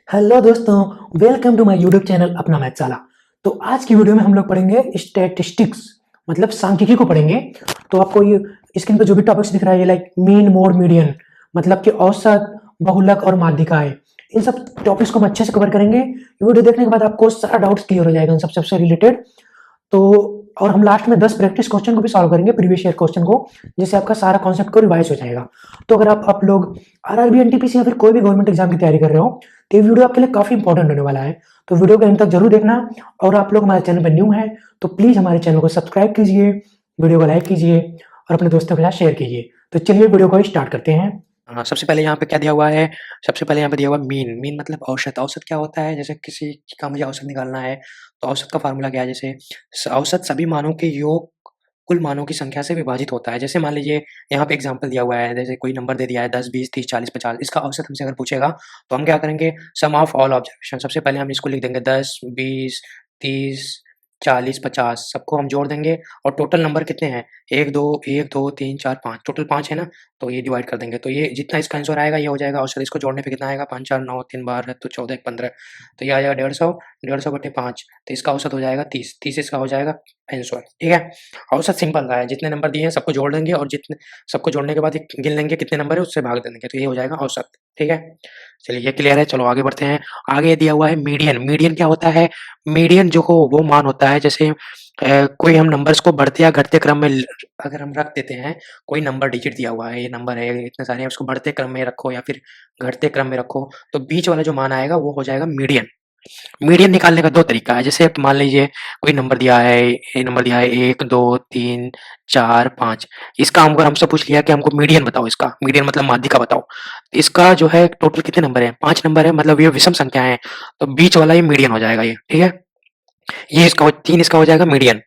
Hello दोस्तों, welcome to my YouTube channel अपना मैथशाला। तो आज की वीडियो में हम लोग पढ़ेंगे स्टैटिस्टिक्स, मतलब सांख्यिकी को पढ़ेंगे। तो आपको ये स्क्रीन पे जो भी टॉपिक्स दिख रहा है, ये लाइक मीन, मोड, मीडियन, मतलब कि औसत, बहुलक और माध्यिकाएं, इन सब टॉपिक्स को हम अच्छे से कवर करेंगे। वीडियो देखने के बाद आपको सारा डाउट्स क्लियर हो जाएगा इन सबसे रिलेटेड। तो और हम लास्ट में 10 प्रैक्टिस क्वेश्चन को भी सॉल्व करेंगे, प्रीवियस ईयर क्वेश्चन को, जिससे आपका सारा कॉन्सेप्ट को रिवाइज हो जाएगा। तो अगर आप लोग आरआरबी, एनटीपीसी या फिर कोई भी गवर्नमेंट एग्जाम की तैयारी कर रहे हो, तो ये वीडियो आपके लिए काफी इंपॉर्टेंट होने वाला है। तो वीडियो को अंत तक जरूर देखना। और आप लोग हमारे चैनल पर न्यू हैं तो प्लीज हमारे चैनल को सब्सक्राइब कीजिए, वीडियो को लाइक कीजिए और अपने दोस्तों के साथ शेयर कीजिए। तो चलिए वीडियो को स्टार्ट करते हैं। हाँ, सबसे पहले यहाँ पे क्या दिया हुआ है? सबसे पहले यहाँ पे दिया हुआ मीन। मीन मतलब औसत। औसत क्या होता है? जैसे किसी का मुझे औसत निकालना है, तो औसत का फार्मूला क्या है? जैसे औसत सभी मानों के योग कुल मानों की संख्या से विभाजित होता है। जैसे मान लीजिए यहाँ पे एग्जांपल दिया हुआ है, जैसे कोई नंबर दे दिया है 10, 20, 30, 40, 50। इसका औसत हमसे अगर पूछेगा तो हम क्या करेंगे? सम ऑफ ऑल ऑब्जर्वेशन। सबसे पहले हम इसको लिख देंगे 10, 20, 30, 40, 50 सबको हम जोड़ देंगे। और टोटल नंबर कितने हैं? 1, 2, 3, 4, 5, टोटल 5 है ना, तो ये डिवाइड कर देंगे। तो ये जितना इसका आंसर आएगा ये हो जाएगा। और इसको जोड़ने पे कितना आएगा? 5, 4, 9, 3 12 तो 14, 1, 15। तो ये आ जाएगा 150, 150/5। तो इसका औसत हो जाएगा 30, 30 इसका हो जाएगा आंसर। ठीक है। औसत सिंपल सा है, जितने नंबर दिए हैं सबको जोड़ देंगे और जितने सबको जोड़ने के बाद गिन लेंगे कितने नंबर है, उससे भाग देंगे, तो ये हो जाएगा औसत। ठीक है। चलिए ये क्लियर है। चलो आगे बढ़ते हैं। आगे दिया हुआ है मीडियन। मीडियन क्या होता है? मीडियन जो हो वो मान होता है, जैसे कोई हम नंबर्स को बढ़ते या घटते क्रम में अगर हम रख देते हैं। कोई नंबर डिजिट दिया हुआ है, ये नंबर है, इतने सारे हैं, उसको बढ़ते क्रम में रखो या फिर घटते क्रम में रखो, तो बीच वाला जो मान आएगा वो हो जाएगा मीडियन। मीडियन निकालने का दो तरीका है। जैसे मान लीजिए कोई नंबर दिया है, ये नंबर दिया है 1, 2, 3, 4, 5। इसका हमको हमसे पूछ लिया कि हमको मीडियन बताओ। इसका मीडियन मतलब माध्यिका बताओ। इसका जो है टोटल कितने नंबर है? 5 नंबर है, मतलब ये विषम संख्या है, तो बीच वाला ये मीडियन हो जाएगा ये। ठीक है। ये इसका 3 इसका हो जाएगा मीडियन।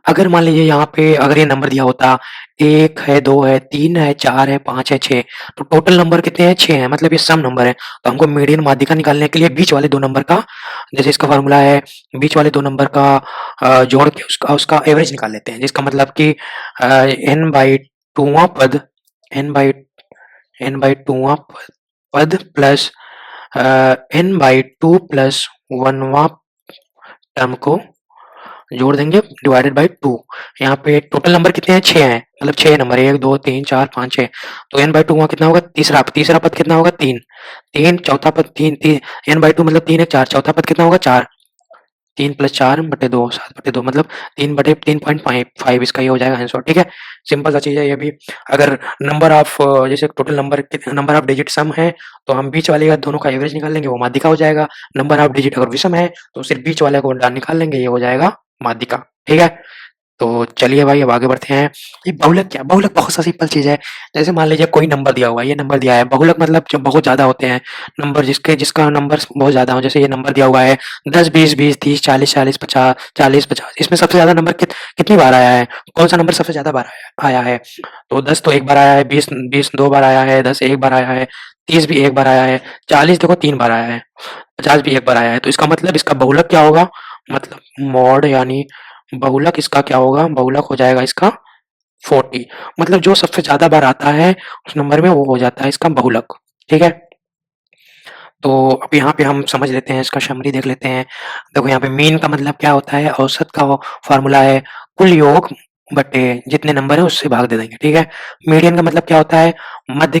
अगर मान लीजिए यहाँ पे अगर ये नंबर दिया होता 1 है, 2 है, 3 है, 4 है, 5 है, 6, तो टोटल नंबर कितने हैं? 6 हैं, मतलब ये सम नंबर है। तो हमको मीडियन माध्यिका निकालने के लिए बीच वाले 2 नंबर का, जैसे इसका फ़ॉर्मूला है, बीच वाले 2 नंबर का जोड़ के उसका उसका एवरेज निकाल लेते हैं। जिसका मतलब कि n/2वाँ पद n/2वाँ पद प्लस n/2 प्लस 1वाँ टर्म को जोड़ देंगे डिवाइडेड बाय 2। यहाँ पे टोटल नंबर कितने हैं? 6 हैं, मतलब 6 नंबर, 1, 2, 3, 4, 5, 6। तो n/2 वहाँ कितना होगा? तीसरा तीसरा पद कितना होगा? 3। 3 चौथा पद 3 3 n/2 मतलब 3 है 4, चौथा पद कितना होगा? 4। 3 + 4/2 7/2 मतलब 3/3.5 इसका ये हो जाएगा आंसर। ठीक है। सिंपल सा चीज़ है ये भी। अगर नंबर ऑफ जैसे टोटल नंबर ऑफ डिजिट सम है, तो हम बीच वाले का दोनों का एवरेज निकाल लेंगे, वो माध्यिका हो जाएगा। नंबर ऑफ डिजिट अगर विषम है तो सिर्फ बीच वाले को निकाल लेंगे, ये हो जाएगा माध्यिका। ठीक है। तो चलिए भाई अब आगे बढ़ते हैं। ये बहुलक क्या? बहुलक बहुत सा सिंपल चीज़ है। जैसे मान लीजिए कोई नंबर दिया हुआ है, ये नंबर दिया है। बहुलक मतलब जो बहुत ज़्यादा होते हैं नंबर, जिसका नंबर बहुत ज़्यादा हो। जैसे ये नंबर दिया हुआ है 10, 20, 20, 30, 40, 40, 50, 40, 50। इसमें सबसे ज़्यादा नंबर कितनी बार आया है? कौन सा नंबर सबसे ज़्यादा बार आया है? तो 10 तो 1 बार आया है, 20 20 2 बार आया है, 10 1 बार आया है, 30 भी 1 बार आया है, 40 देखो 3 बार आया है, 50 भी 1 बार आया है। तो इसका मतलब इसका बहुलक क्या होगा? मतलब मॉड यानी बहुलक इसका क्या होगा? बहुलक हो जाएगा इसका 40। मतलब जो सबसे ज़्यादा बार आता है उस नंबर में वो हो जाता है इसका बहुलक। ठीक है। तो अब यहाँ पे हम समझ लेते हैं, इसका समरी देख लेते हैं। देखो यहाँ पे मीन का मतलब क्या होता है? औसत का फॉर्मूला है कुल योग बटे जितने नंबर है उससे भाग दे देंगे। ठीक है। मीडियन का मतलब क्या होता है? मध्य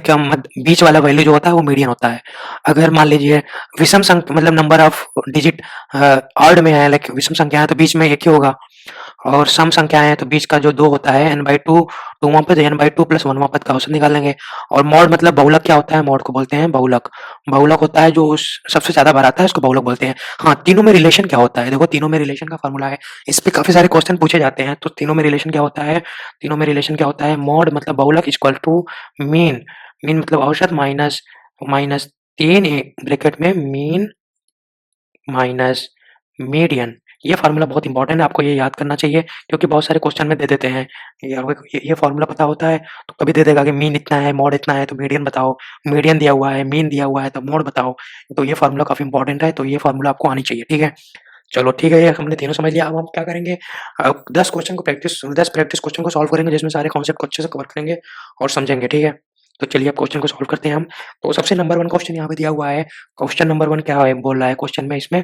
बीच वाला वैल्यू जो होता है वो मीडियन होता है। अगर मान लीजिए विषम संख्या मतलब नंबर ऑफ डिजिट ऑड में है, लाइक विषम संख्या है, तो बीच में एक ही होगा। और सम संख्याएँ हैं तो बीच का जो 2 होता है n/2, 2वाँ पद n/2 प्लस 1वाँ पद का औसत निकाल लेंगे। और मॉड मतलब बहुलक क्या होता है? मॉड को बोलते हैं बहुलक। बहुलक होता है जो सबसे ज़्यादा बार आता है उसको बहुलक बोलते हैं। हाँ, तीनों में रिलेशन क्या होता है? देखो तीनों में रिलेशन का फ़ॉर्मूला है। इस पे काफ़ी सारे क्वेश्चन पूछे जाते हैं। तो तीनों में रिलेशन क्या होता है? तीनों में रिलेशन क्या होता है? मॉड मतलब बहुलक इक्वल टू मीन। मीन मतलब औसत माइनस माइनस 3 ब्रैकेट में मीन माइनस मीडियन। ये फ़ॉर्मूला बहुत इंपॉर्टेंट है, आपको ये याद करना चाहिए क्योंकि बहुत सारे क्वेश्चन में दे देते हैं। ये फ़ॉर्मूला पता होता है तो कभी दे देगा कि मीन इतना है, मॉड इतना है तो मीडियन बताओ। मीडियन दिया हुआ है, मीन दिया हुआ है तो मॉड बताओ। तो ये फ़ॉर्मूला काफ़ी इंपॉर्टेंट है, तो ये फ़ॉर्मूला आपको आनी चाहिए। ठीक है। चलो ठीक है, ये हमने तीनों समझ लिया। अब हम क्या करेंगे? 10 प्रैक्टिस क्वेश्चन को सॉल्व करेंगे जिसमें सारे कॉन्सेप्ट को अच्छे से कवर करेंगे और समझेंगे। ठीक है। तो चलिए अब क्वेश्चन को सॉल्व करते हैं हम। तो सबसे नंबर 1 क्वेश्चन यहाँ पे दिया हुआ है। क्वेश्चन नंबर 1 क्या है बोल रहा है क्वेश्चन में इसमें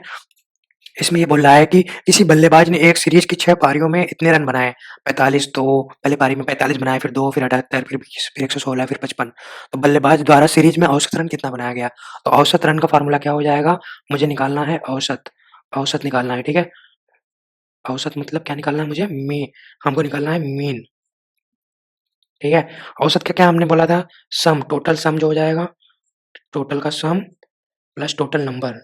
इसमें ये बोल रहा है कि किसी बल्लेबाज ने एक सीरीज की 6 पारियों में इतने रन बनाए। 45 तो पहले पारी में 45 बनाए, फिर 2, फिर 78, फिर 20, फिर 116, फिर 55। तो बल्लेबाज द्वारा सीरीज में औसत रन कितना बनाया गया? तो औसत रन का फार्मूला क्या हो जाएगा? मुझे निकालना है औसत। औसत निकालना है, ठीक है? औसत मतलब क्या निकालना है मुझे? हमको निकालना है मीन, ठीक है? औसत का क्या हमने बोला था? सम, टोटल सम जो हो जाएगा, टोटल का सम प्लस टोटल नंबर।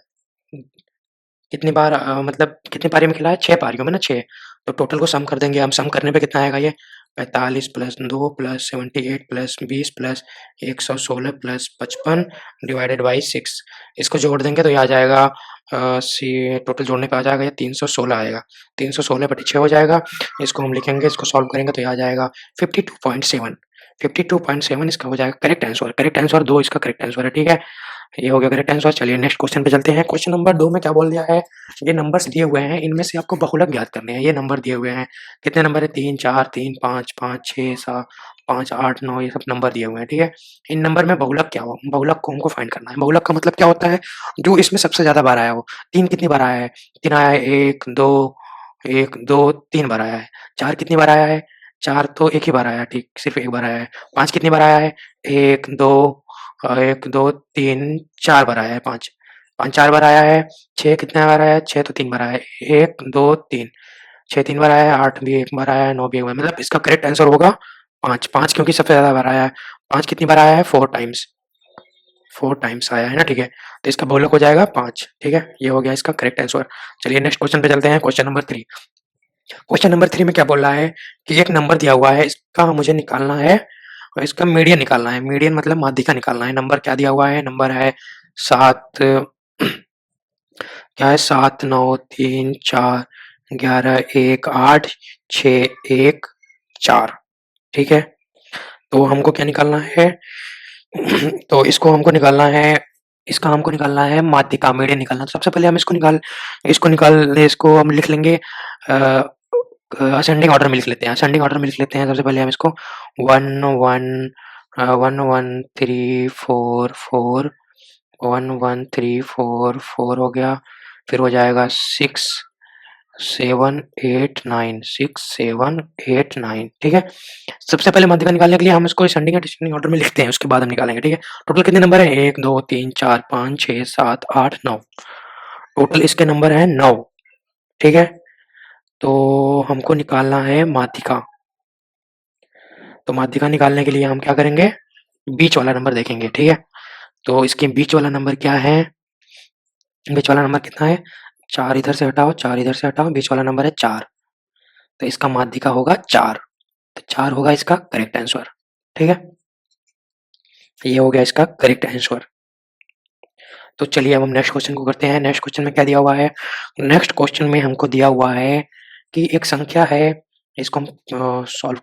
कितनी बार मतलब कितनी पारी में खेला है? 6 पारियों में ना 6। तो टोटल को सम कर देंगे हम। सम करने पे कितना आएगा ये? 45 plus 2 plus 78 plus 20 plus 116 plus 55 divided by 6। इसको जोड़ देंगे तो ये आ जाएगा टोटल जोड़ने पे आ जाएगा ये 316 आएगा। 316 बटे 6 हो जाएगा। इसको हम लिखेंगे, इसको सॉल्व करेंगे तो ये आ जाएगा 52.7। 52.7 इसका हो जाएगा करेक्ट आंसर। करेक्ट आंसर 2 इसका करेक्ट आंसर है, ठीक है? ये हो गया करेक्ट आंसर। चलिए नेक्स्ट क्वेश्चन पे चलते हैं। क्वेश्चन नंबर 2 में क्या बोल दिया है? ये नंबर्स दिए हुए हैं, इनमें से आपको बहुलक ज्ञात करने हैं। ये नंबर दिए हुए हैं, कितने नंबर है? 3, 4, 3, 5, 5, 6, 7, 5, 8, 9 ये सब नंबर दिए हुए हैं, ठीक है? इन नंबर में बहुलक क्या हो? बहुलक को हमको फाइंड करना है। बहुलक का मतलब क्या होता है? जो इसमें सबसे ज़्यादा बार आया हो। 3 कितनी बार आया है? 3 आया है, 1, 2, 1, 2, 3 बार आया है। 4 कितनी बार आया है? 4 तो 1 ही बार आया है, ठीक, सिर्फ़ 1 बार आया है। 5 कितनी बार आया है? 1, 2 1, 2, 3, 4 बार आया है 5। 5 4 बार आया है। 6 कितने बार आया है? 6 तो 3 बार आया है। 1, 2, 3, 6 3 बार आया है, 8 भी 1 बार आया है, 9 भी 1 बार, मतलब इसका करेक्ट आंसर होगा 5। 5 क्योंकि सबसे ज़्यादा बार आया है। 5 कितनी बार आया है? 4 टाइम्स। 4 टाइम्स आया है ना, ठीक है? तो इसका बहुलक हो जाएगा 5, ठीक है? ये हो गया इसका करेक्ट आंसर। चलिए नेक्स्ट क्वेश्चन पे चलते हैं। Question number 3। क्वेश्चन नंबर 3 में क्या बोल रहा है कि एक नंबर दिया हुआ है, इसका मुझे निकालना है और इसका मीडियन निकालना है। मीडियन मतलब माध्यिका निकालना है। नंबर क्या दिया हुआ है? नंबर है 7 क्या है? 7, 9, 3, 4, 11, 1, 8, 6, 1, 4, ठीक है? तो हमको क्या निकालना है? तो इसका हमको निकालना है माध्यिका, मीडियन निकालना है। तो सबसे पहले हम इसको हम लिख लेंगे असेंडिंग ऑर्डर में लिख लेते हैं। असेंडिंग ऑर्डर में लिख लेते हैं। सबसे पहले हम इसको 1 1 1 1 3 4 4 1 1 3 4 4 हो गया। फिर हो जाएगा 6 7 8 9 6 7 8 9, ठीक है? सबसे पहले माध्यिका निकालने के लिए हम इसको असेंडिंग या डिसेंडिंग ऑर्डर में लिखते हैं, उसके बाद हम निकालेंगे, ठीक है? टोटल कितने नंबर है? 1 2 3 4 5 6 7 8 9। टोटल इसके नंबर है 9, ठीक है? तो हमको निकालना है माध्यिका। तो माध्यिका निकालने के लिए हम क्या करेंगे? बीच वाला नंबर देखेंगे, ठीक है? तो इसके बीच वाला नंबर क्या है? बीच वाला नंबर कितना है? 4 इधर से हटाओ, 4 इधर से हटाओ, बीच वाला नंबर है 4। तो इसका माध्यिका होगा 4। तो 4 होगा इसका करेक्ट आंसर, ठीक है? ये हो गया इसका करेक्ट आंसर। तो चलिए अब हम नेक्स्ट क्वेश्चन को करते हैं। नेक्स्ट क्वेश्चन में क्या दिया हुआ है? नेक्स्ट क्वेश्चन में हमको दिया हुआ है कि एक संख्या है, इसको हम सॉल्व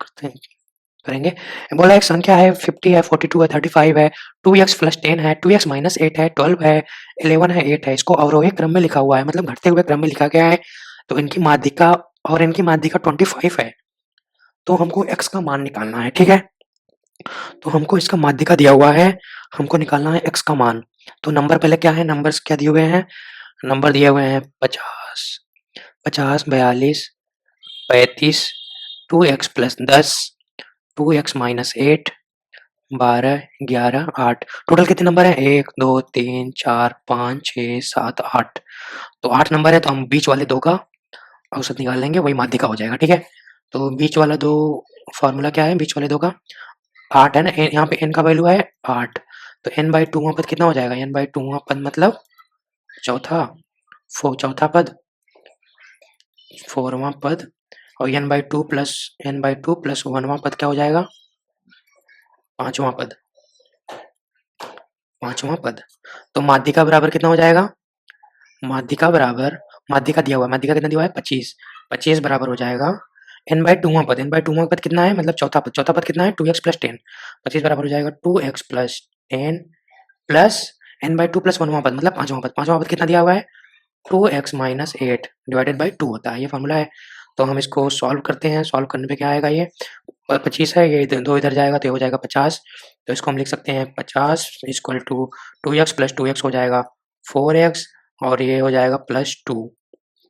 करेंगे। बोला एक संख्या है 50 है, 42 है, 35 है, 2x प्लस 10 है, 2x माइनस 8 है, 12 है, 11 है, 8 है। इसको अवरोही क्रम में लिखा हुआ है, मतलब घटते हुए क्रम में लिखा गया है। तो इनकी माध्यिका 25 है। तो हमको x का मान निकालना है, ठीक है? तो हमको इसका माध्यिका दिया हुआ है, हमको निकालना है x का मान। तो नंबर पहले क्या है? नंबर्स क्या दिए हुए हैं? नंबर दिए हुए हैं 50 50 42 35 2x plus 10 2x minus 8 12 11 8। Total कितने नंबर है? 1 2 3 4 5 6 7 8। तो 8 नंबर है, तो हम बीच वाले 2 का औसत निकाल लेंगे, वही माध्यिका हो जाएगा, ठीक है? तो बीच वाला 2 फॉर्मूला क्या है बीच वाले 2 का? 8 है ना, यहाँ पे n का वैल्यू है 8। तो n/2वां पद कितना हो जाएगा? n/2वां पद मतलब चौथा चौथा पद, 4वां पद, और n/2 प्लस 1वां पद क्या हो जाएगा? 5वां पद। 5वां पद। तो माध्यिका बराबर कितना हो जाएगा? माध्यिका दिया हुआ है, माध्यिका कितना दिया हुआ है? 25। 25 बराबर हो जाएगा n/2वां पद। n/2वां पद कितना है? मतलब चौथा पद। चौथा पद कितना है? 2x plus 10। 25 बराबर हो जाएगा 2x plus 10 plus n/2 plus 1वां पद मतलब 5वां पद। 5वां पद कितना दिया हुआ है? 2x माइनस 8 डिवाइडेड बाई 2 होता है, ये फॉर्मूला है। तो हम इसको सॉल्व करते हैं। सॉल्व करने पे क्या आएगा ये? 25 है, ये 2 इधर जाएगा तो ये हो जाएगा 50। तो इसको हम लिख सकते हैं 50 equal to 2x plus 2x हो जाएगा 4x और ये हो जाएगा प्लस 2।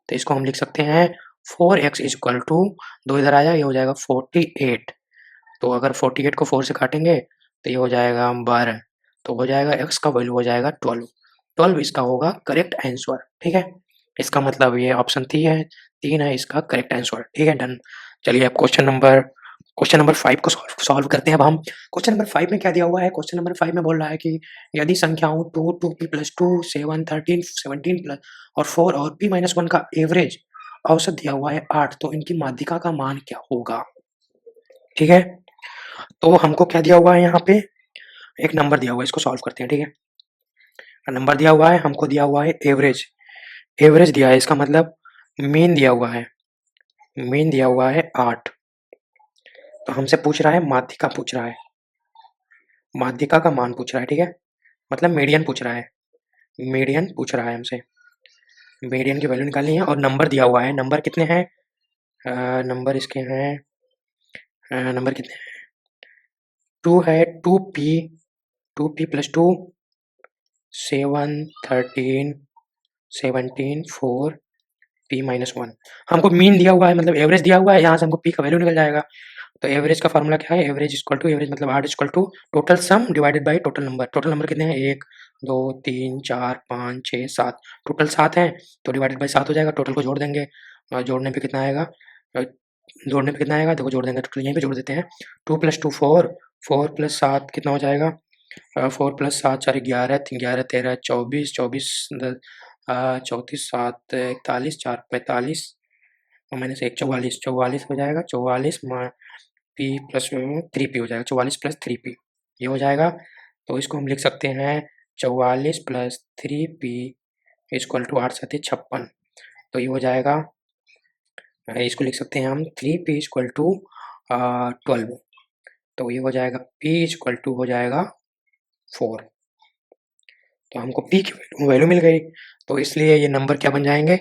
तो इसको हम लिख सकते हैं 4x इक्वल टू 2 इधर आया, ये हो जाएगा 48। तो अगर 48 को 4 से काटेंगे तो ये हो जाएगा 12। तो हो जाएगा x का वैल्यू हो जाएगा 12। 12 इसका होगा करेक्ट आंसर। ठीक है, इसका मतलब ये ऑप्शन 3 है इसका करेक्ट आंसर। ठीक है, डन। चलिए अब क्वेश्चन नंबर 5 को सॉल्व करते हैं। अब हम क्वेश्चन नंबर 5 में क्या दिया हुआ है, क्वेश्चन नंबर 5 में बोल रहा है कि यदि संख्याओं 2 2p प्लस 2 7 13 17 प्लस और 4 और p माइनस 1 का एवरेज औसत दिया हुआ है 8, तो इनकी माध्यिका का मान क्या होगा। ठीक है, तो हमको क्या दिया हुआ है, यहाँ पे एक नंबर दिया हुआ है, इसको सॉल्व करते हैं। ठीक है, नंबर दिया हुआ है, हमको दिया हुआ है एवरेज। एवरेज दिया है, इसका मतलब मीन दिया हुआ है, मीन दिया हुआ है 8। तो हमसे पूछ रहा है माध्यिका, पूछ रहा है माध्यिका का मान पूछ रहा है। ठीक है, मतलब मीडियन पूछ रहा है, मीडियन पूछ रहा है हमसे। मीडियन की वैल्यू निकालनी है और नंबर दिया हुआ है। नंबर कितने हैं, नंबर इसके हैं, नंबर कितने हैं, 2 है, 2p प्लस 2 7 13 17 4 p माइनस 1। हमको मीन दिया हुआ है, मतलब एवरेज दिया हुआ है, यहाँ से हमको p का वैल्यू निकल जाएगा। तो एवरेज का फार्मूला क्या है, एवरेज इक्वल टू, एवरेज मतलब 8 equal to total sum divided by total number. Total number कितने हैं, 1 2 3 4 5 6 7, टोटल 7 हैं, तो डिवाइडेड बाय 7 हो जाएगा। टोटल को जोड़ देंगे, जोड़ने पे कितना आएगा, जोड़ने पे कितना आएगा, देखो जोड़ देंगे, टोटल यहीं पे जोड़ देते हैं। 2 प्लस 2 4, 4 प्लस 7 कितना हो जाएगा, 4 प्लस 7 4 11, 11 13 24, 24 34 7 41 4 45 और मैंने से 44, 44 हो जाएगा, 44 पी प्लस 3p हो जाएगा, 44 प्लस 3p ये हो जाएगा। तो इसको हम लिख सकते हैं 44 प्लस 3p इक्वल टू 8 7 56। तो ये हो जाएगा, इसको लिख सकते हैं हम 3p इक्वल टू 12। तो ये हो जाएगा p इक्वल टू हो जाएगा 4। तो हमको p की वैल्यू मिल गई, तो इसलिए ये नंबर क्या बन जाएंगे,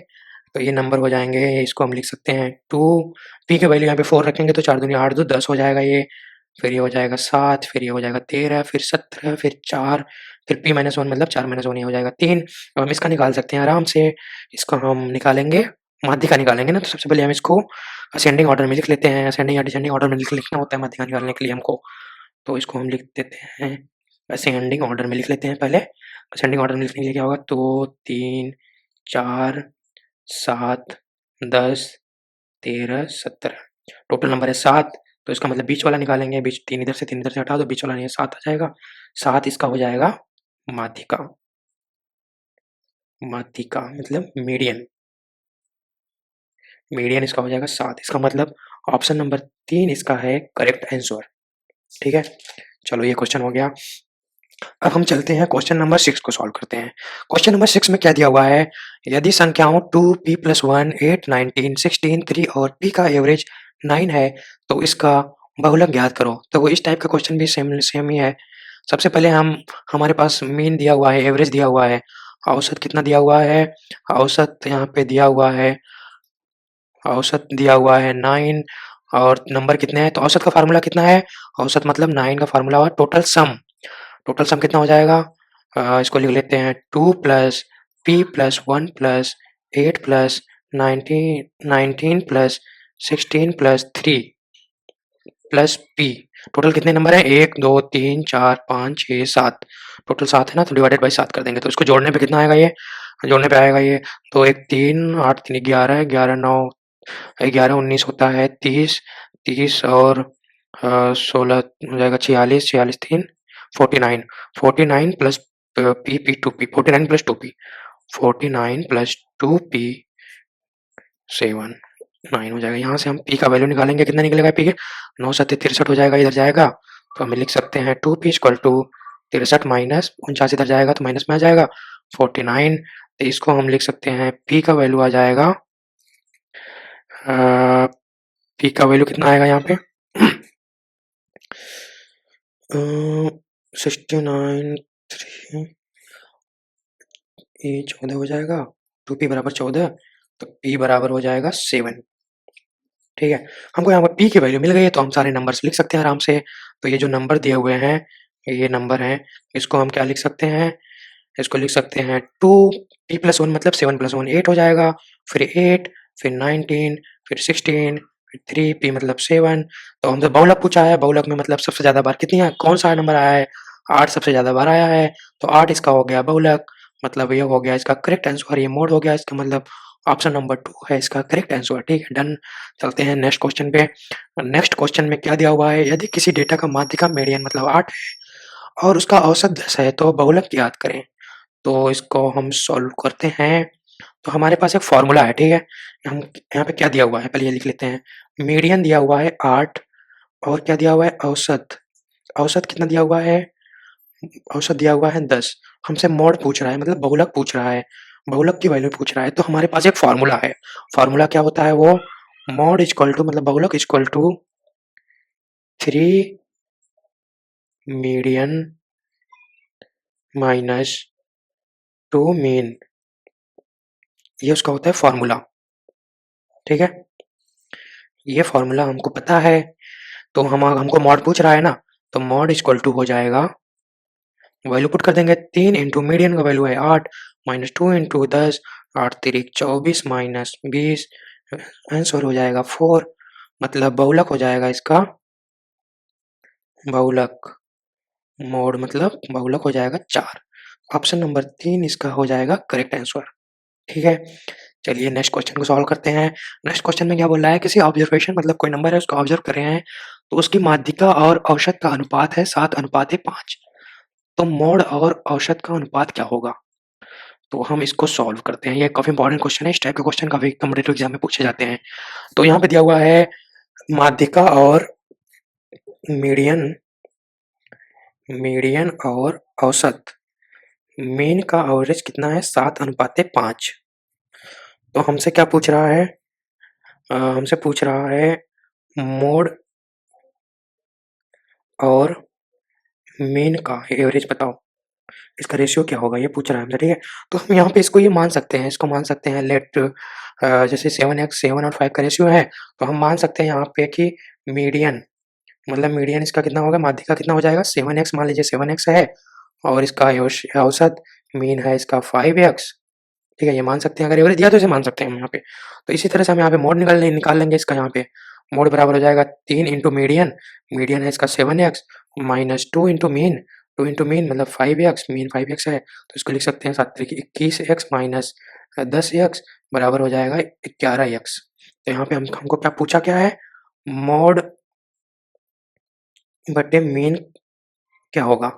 तो ये नंबर हो जाएंगे, इसको हम लिख सकते हैं 2, p की वैल्यू यहाँ पे 4 रखेंगे तो 4 दूनी 8 2 10 हो जाएगा ये, फिर ये हो जाएगा 7, फिर ये हो जाएगा 13, फिर 17, फिर 4, फिर p माइनस 1 मतलब 4 माइनस 1 ये हो जाएगा 3। अब हम इसका निकाल सकते हैं आराम से, इसका हम निकालेंगे, माध्यिका निकालेंगे ना, तो सबसे पहले हम इसको असेंडिंग ऑर्डर में लिख लेते हैं। असेंडिंग या डिसेंडिंग ऑर्डर में लिखना होता है माध्यिका निकालने के लिए हमको। तो इसको हम लिख देते हैं असेंडिंग ऑर्डर में लिख लेते हैं पहले। असेंडिंग ऑर्डर में लिखने के लिए क्या होगा, 2 3 4 7 10 13 17, टोटल नंबर है 7। तो इसका मतलब बीच वाला निकालेंगे, बीच 3 इधर से 3 इधर से हटा दो, बीच वाला नहीं है 7 आ जाएगा। 7 इसका हो जाएगा माध्यिका, माध्यिका मतलब मीडियन, मीडियन इसका हो जाएगा 7। इसका मतलब ऑप्शन नंबर 3 इसका है करेक्ट आंसर। ठीक है, चलो ये क्वेश्चन हो गया। अब हम चलते हैं क्वेश्चन नंबर 6 को सॉल्व करते हैं। क्वेश्चन नंबर 6 में क्या दिया हुआ है, यदि संख्याओं 2p प्लस 1 8 19 16 3 और p का एवरेज 9 है तो इसका बहुलक ज्ञात करो। तो वो इस टाइप का क्वेश्चन भी सेम ही है। सबसे पहले हम, हमारे पास मीन दिया हुआ है, एवरेज दिया हुआ है, औसत कितना दिया हुआ है, औसत यहाँ पे दिया हुआ है, औसत दिया हुआ है 9 और नंबर कितने हैं, तो औसत का फार्मूला कितना है, औसत मतलब 9 का फार्मूला हुआ टोटल सम। टोटल सम कितना हो जाएगा, इसको लिख लेते हैं 2 plus p plus 1 plus 8 plus 19 plus 16 plus 3 plus p। Total कितने नंबर हैं, 1 2 3 4 5 6 7, टोटल 7 है ना, तो डिवाइडेड बाई 7 कर देंगे। तो इसको जोड़ने पे कितना आएगा, ये जोड़ने पे आएगा ये 2 1 3 8 3 11 11 9 11 19 होता है 30, 30 और 16 हो जाएगा 46, 46 3 49, 49 plus p p 2p 49 plus 2p 49 plus 2p 7 9 हो जाएगा। यहाँ से हम p का वैल्यू निकालेंगे, कितना निकलेगा p के 9 7 63 हो जाएगा, इधर जाएगा तो हमें लिख सकते हैं 2p इक्वल टू 63 माइनस 49 इधर जाएगा तो माइनस में आ जाएगा 49। तो इसको हम लिख सकते हैं p का वैल्यू आ जाएगा, p का वैल्यू कितना आएगा यहाँ पे 69 3 ये 14 हो जाएगा, 2p बराबर 14, तो p बराबर हो जाएगा 7। ठीक है? हमको यहाँ पर p की वैल्यू मिल गई है तो हम सारे नंबर्स लिख सकते हैं आराम से। तो ये जो नंबर दिए हुए हैं, ये नंबर हैं, इसको हम क्या लिख सकते हैं? इसको लिख सकते हैं 2 p + 1 मतलब 7 + 1 8 हो जाएगा, फिर 8, फिर 19, फिर 16, फिर 3 p मतलब 7। तो हमसे बहुलक पूछा है, बहुलक में मतलब सबसे ज़्यादा बार कितनी कौन-सा नंबर आया है? 8 सबसे ज़्यादा बार आया है, तो 8 इसका हो गया बहुलक, मतलब ये हो गया इसका करेक्ट आंसर, ये मोड हो गया, इसका मतलब ऑप्शन नंबर 2 है इसका करेक्ट आंसर। ठीक है, डन। चलते हैं नेक्स्ट क्वेश्चन पे। नेक्स्ट क्वेश्चन में क्या दिया हुआ है? यदि किसी डेटा का माध्यिका मीडियन मतलब 8 है और उसका औसत 10 है, तो बहुलक ज्ञात करें। तो इसको हम सॉल्व करते हैं। तो हमारे पास एक फ़ॉर्मूला है, ठीक है? हम यहाँ पे क्या दिया हुआ है, पहले ये लिख लेते हैं। मीडियन दिया हुआ है 8 और क्या दिया हुआ है? औसत। औसत कितना दिया हुआ है? औसत दिया हुआ है 10। हमसे मोड पूछ रहा है मतलब बहुलक पूछ रहा है। बहुलक की वैल्यू पूछ रहा है, तो हमारे पास एक फ़ॉर्मूला है। फ़ॉर्मूला क्या होता है वो? मोड इक्वल टू मतलब बहुलक equal to 3 median minus 2 mean. ये उसका होता है फ़ॉर्मूला, ठीक है? ये फ़ॉर्मूला हमको पता है, तो हमको मॉड पूछ रहा है ना, तो मॉड इक्वल टू हो जाएगा, वैल्यू पुट कर देंगे 3 इंटू मीडियन का वैल्यू है 8 माइनस 2 इंटू 10, 8 तिरिक 24 माइनस 20, आंसर हो जाएगा 4। मतलब बहुलक हो जाएगा इसका, बहुलक मोड मतलब बहुलक हो जाएगा 4। ऑप्शन नंबर 3 इसका हो जाएगा करेक्ट आंसर। ठीक है, चलिए नेक्स्ट क्वेश्चन को सॉल्व करते हैं। नेक्स्ट क्वेश्चन में क्या बोल रहा है? किसी ऑब्जर्वेशन मतलब कोई नंबर है उसको ऑब्जर्व कर रहे हैं, तो उसकी माध्यिका और औसत का अनुपात है 7:5। तो मोड और औसत का अनुपात क्या होगा? तो हम इसको सॉल्व करते हैं। ये काफ़ी इंपॉर्टेंट क्वेश्चन है। इस टाइप के क्वेश्चन काफ़ी कॉम्पिटिटिव एग्जाम में पूछे जाते हैं। तो यहाँ पे दिया हुआ है माध्यिका और मीडियन, मीडियन और औसत। मीन का एवरेज कितना है? 7:5। तो हमसे क्या पूछ रहा है? हमसे पूछ रहा है मोड और मीन का एवरेज बताओ, इसका रेशियो क्या होगा? ये पूछ रहा है हमसे, ठीक है? तो हम यहाँ पे इसको ये मान सकते हैं, इसको मान सकते हैं लेट जैसे 7x 7 और 5 का रेशियो है, तो हम मान सकते हैं यहाँ पे कि मीडियन मतलब मीडियन इसका कितना होगा? माध्यिका कितना हो जाएगा? 7x मान लीजिए 7x है और इसका औसत मीन है इसका 5x। ठीक है, ये मान सकते हैं, अगर एवरेज दिया तो इसे मान सकते हैं हम यहाँ पे। तो इसी तरह से हम यहाँ पे मोड निकाल लेंगे इसका। यहाँ पे मोड बराबर हो जाएगा 3 इंटू मीडियन, मीडियन है इसका 7x minus 2 into mean, 2 into mean मतलब 5x, मीन 5x है, तो इसको लिख सकते हैं 7 तरीके 21x माइनस 10x बराबर हो जाएगा 11x। तो यहाँ पे हमको क्या पूछा क्या है? मोड बटे मीन क्या होगा?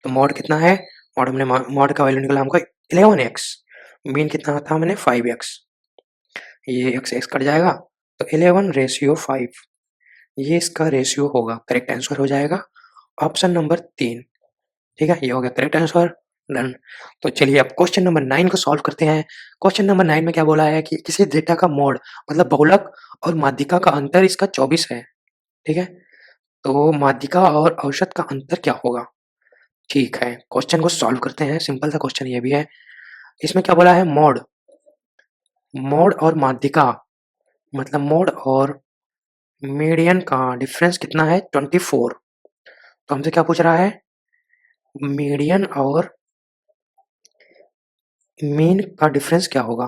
तो मोड कितना है? मोड का वैल्यू निकला हमको 11x, मीन कितना था मैंने 5x, ये x x कट जाएगा, तो 11 रेशियो 5, ये इसका रेशियो होगा, करेक्ट आंसर हो जाएगा ऑप्शन नंबर 3। ठीक है, ये हो गया करेक्ट आंसर, डन। तो चलिए अब क्वेश्चन नंबर 9 को सॉल्व करते हैं। क्वेश्चन नंबर 9 में क्या बोला है कि किसी डेटा का मोड मतलब बहुलक और माध्यिका का अंतर इसका 24 है, ठीक है? तो माध्यिका और औसत का अंतर क्या होगा? ठीक है, क्वेश्चन को सॉल्व करते हैं, सिंपल सा क्वेश्चन ये भी है। इसमें क्या बोला है? मोड, मोड और माध्यिका मतलब मोड और मीडियन का डिफरेंस कितना है? 24। तो हमसे क्या पूछ रहा है? मीडियन और मीन का डिफरेंस क्या होगा?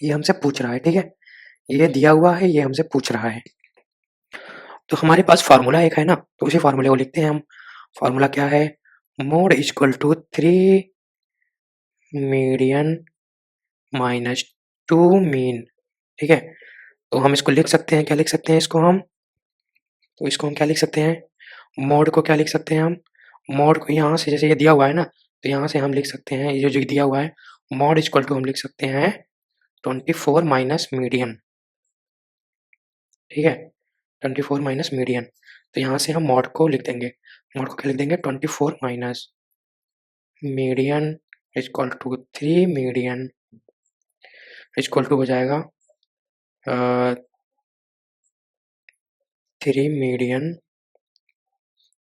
ये हमसे पूछ रहा है, ठीक है? ये दिया हुआ है, ये हमसे पूछ रहा है। तो हमारे पास फ़ॉर्मूला एक है ना, तो उसी फ़ॉर्मूले को लिखते हैं हम। फ़ॉर्मूला क्या है? Mode equal to 3 median minus 2 mean, ठीक है? तो हम इसको लिख सकते हैं, क्या लिख सकते हैं इसको हम? तो इसको हम क्या लिख सकते हैं? मोड को क्या लिख सकते हैं हम? मोड को यहाँ से जैसे ये दिया हुआ है ना, तो यहाँ से हम लिख सकते हैं, ये जो दिया हुआ है, मोड इक्वल टू हम लिख सकते हैं 24 माइनस मीडियन, ठीक है? 24 माइनस मीडियन। तो यहाँ से हम मॉड को लिख देंगे। मॉड को क्या लिख देंगे? 24 minus median equal to 3 median equal to हो जाएगा 3 मीडियन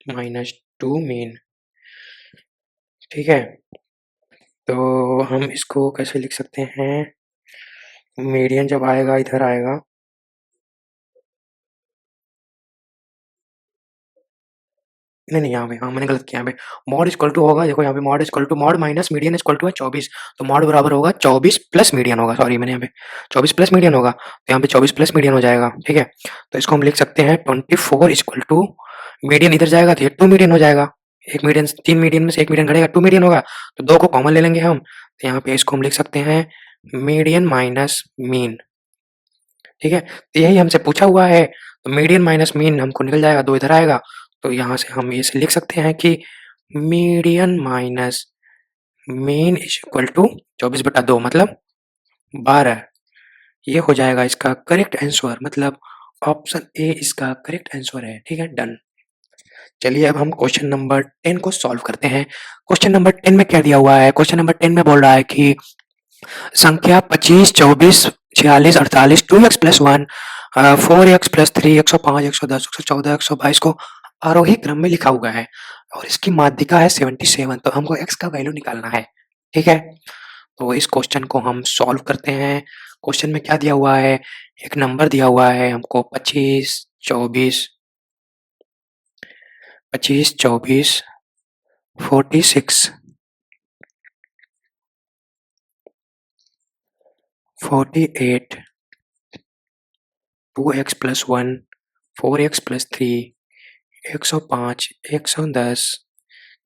माइनस 2 मीन, ठीक है? तो हम इसको कैसे लिख सकते हैं? मीडियन जब आएगा इधर आएगा, नहीं, यहाँ पे हाँ, मैंने गलत किया यहाँ पे। मॉड इक्वल टू होगा, देखो यहाँ पे mode equal to mode minus median equal to है 24, तो मॉड बराबर होगा 24 प्लस मीडियन होगा, सॉरी मैंने यहाँ पे 24 प्लस मीडियन होगा, तो यहाँ पे 24 प्लस मीडियन हो जाएगा, ठीक है। तो इसको हम लिख सकते हैं 24 इक्वल टू मीडियन इधर जाएगा तो ये 2 मीडियन हो जाएगा। एक मीडियन 3 मीडियन में से 1 मीडियन घटेगा, 2 मीडियन होगा, तो 2 को कॉमन ले लेंगे हम, तो यहाँ पे इसको हम लिख सकते हैं मीडियन माइनस मीन, ठीक है। तो यही हमसे पूछा हुआ है, तो मीडियन माइनस मीन हमको निकल जाएगा, 2 इधर आएगा, तो यहाँ से हम इसे लिख सकते हैं कि median minus mean is equal to 24/2 मतलब 12। ये हो जाएगा इसका करेक्ट आंसर, मतलब ऑप्शन ए इसका करेक्ट आंसर है, ठीक है, डन। चलिए अब हम क्वेश्चन नंबर 10 को सॉल्व करते हैं। क्वेश्चन नंबर 10 में क्या दिया हुआ है? क्वेश्चन नंबर 10 में बोल रहा है कि संख्या 25, 24, 46, 48, 2x प्लस 1, 4x प्लस 3, 105, 110, 114, 122 को आरोही क्रम में लिखा हुआ है और इसकी माध्यिका है 77, तो हमको x का वैल्यू निकालना है, ठीक है। तो इस क्वेश्चन को हम सॉल्व करते हैं। क्वेश्चन में क्या दिया हुआ है? एक नंबर दिया हुआ है हमको 25, 24, 25, 24, 46, 48, 2x प्लस 1, 4x प्लस 3, 105, 110,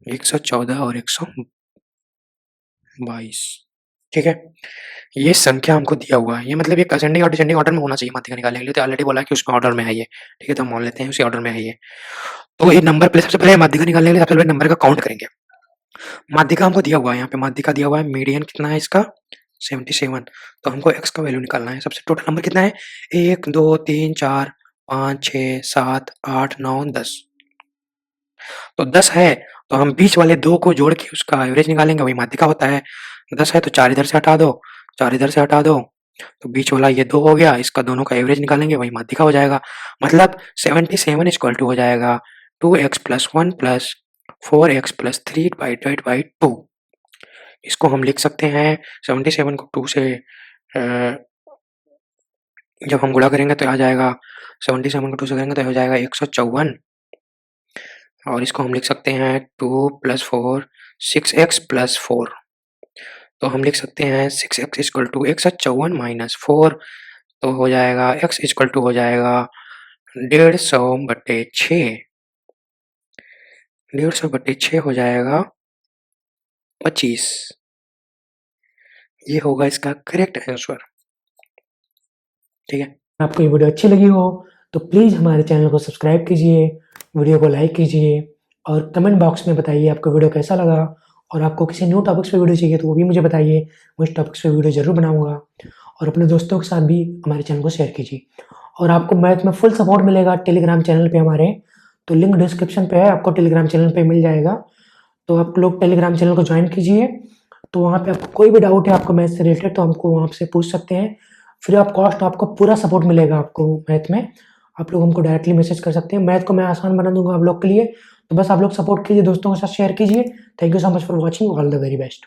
114 और 122, ठीक है। ये संख्या हमको दिया हुआ है, ये मतलब एक असेंडिंग और डिसेंडिंग ऑर्डर में होना चाहिए माध्यिका निकालने के लिए, तो ऑलरेडी बोला है कि उसमें ऑर्डर में है ये, ठीक है, तो हम मान लेते हैं उसी ऑर्डर में है ये। तो ये नंबर पहले सबसे पहले माध्यिका निकालने के लिए सबसे पहले नंबर का काउंट करेंगे। माध्यिका हमको दिया हुआ है, यहाँ पे माध्यिका दिया हुआ है, मीडियन कितना है इसका 77, तो हमको x का वैल्यू निकालना है। सबसे टोटल नंबर कितना है? 1, 2, 3, 4, 5, 6, 7, 8, 9, 10, तो 10 है, तो हम बीच वाले 2 को जोड़ के उसका एवरेज निकालेंगे, वही माध्यिका होता है। 10 है तो 4 इधर से हटा दो, 4 इधर से हटा दो, तो बीच वाला ये 2 हो गया, इसका दोनों का एवरेज निकालेंगे, वही माध्यिका हो जाएगा। मतलब 77 इक्वल टू हो जाएगा 2x plus 1 plus 4x plus 3 divided by 2। इसको हम लिख सकते हैं 77 को 2 से जब हम गुणा करेंगे तो आ जाएगा 77 को 2 से करेंगे तो हो जाएगा 154, और इसको हम लिख सकते हैं 2 प्लस 4 6x प्लस 4, तो हम लिख सकते हैं 6x इक्वल टू 154 माइनस 4, तो हो जाएगा x इक्वल टू हो जाएगा 150/6, 150/6 हो जाएगा 25। ये होगा इसका करेक्ट आंसर, ठीक है। आपको ये वीडियो अच्छी लगी हो तो प्लीज़ हमारे चैनल को सब्सक्राइब कीजिए, वीडियो को लाइक कीजिए और कमेंट बॉक्स में बताइए आपको वीडियो कैसा लगा, और आपको किसी न्यू टॉपिक्स पे वीडियो चाहिए तो वो भी मुझे बताइए, मैं उस टॉपिक्स पे वीडियो ज़रूर बनाऊँगा। और अपने दोस्तों के साथ भी हमारे चैनल को शेयर कीजिए। और आपको मैथ में फुल सपोर्ट मिलेगा टेलीग्राम चैनल पे हमारे, तो लिंक डिस्क्रिप्शन पे है, आपको टेलीग्राम चैनल पे मिल जाएगा। तो आप लोग टेलीग्राम चैनल को ज्वाइन कीजिए, तो वहाँ पे आपको कोई भी डाउट है आपको मैथ से रिलेटेड तो हमको वहाँ से पूछ सकते हैं। फ्री ऑफ कॉस्ट आपको पूरा सपोर्ट मिलेगा आपको मैथ में। आप लोग हमको डायरेक्टली मैसेज कर सकते हैं, मैथ को मैं आसान बना दूँगा आप लोग के लिए। तो बस आप लोग सपोर्ट कीजिए, दोस्तों के साथ शेयर कीजिए। Thank you so much for watching, all the very best.